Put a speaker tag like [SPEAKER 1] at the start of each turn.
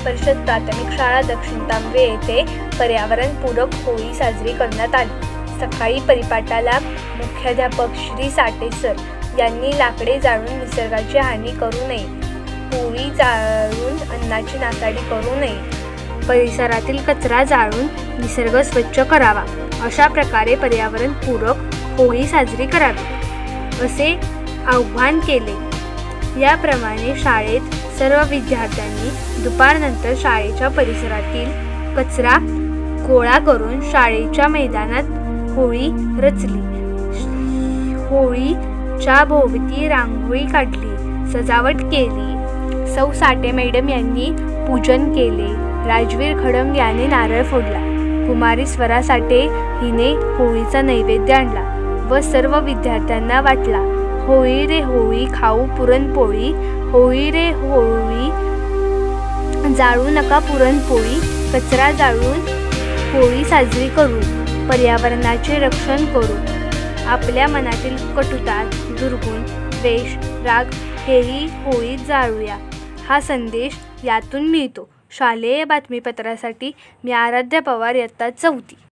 [SPEAKER 1] परिषद प्राथमिक शाळा दक्षिण तांबवे येथे पर्यावरणपूरक होळी साजरी करण्यात आली। सकाळी परिपाठाला मुख्याध्यापक श्री साठे सर यांनी लाकडे जाळून निसर्गाची हानी करू नये, पोळी जाळून अन्नाची नासाडी करू नये, परिसरातील कचरा जाळून निसर्ग स्वच्छ करावा, अशा प्रकारे पर्यावरणपूरक होळी साजरी करावी असे आवाहन केले। याप्रमाणे शाळेत सर्व विद्यार्थ्यांनी दुपारनंतर शाळेच्या परिसरातील कचरा गोळा करून शाळेच्या मैदानात होळी रचली। होळीच्या भोवती रांगोळी काढली, सजावट केली। सौ साठे मॅडम यांनी पूजन केले। राजवीर खडम यांनी नारळ फोडला। कुमारी स्वरा साठे हिने होळीचा नैवेद्य आणला व सर्व विद्यार्थ्यांना वाटला। होळी रे होळी खाऊ पुरणपोळी, होळी रे होळी जाळू नका पुरणपोळी, कचरा जाळून होळी साजरी करू, पर्यावरणाचे रक्षण करू, आपल्या मनातील कटुता, दुर्गुण, द्वेष, राग हेही होळीत जाळूया, हा संदेश यातून मिळतो। शालेय बातमीपत्रासाठी मी आराध्या पवार, इयत्ता 4.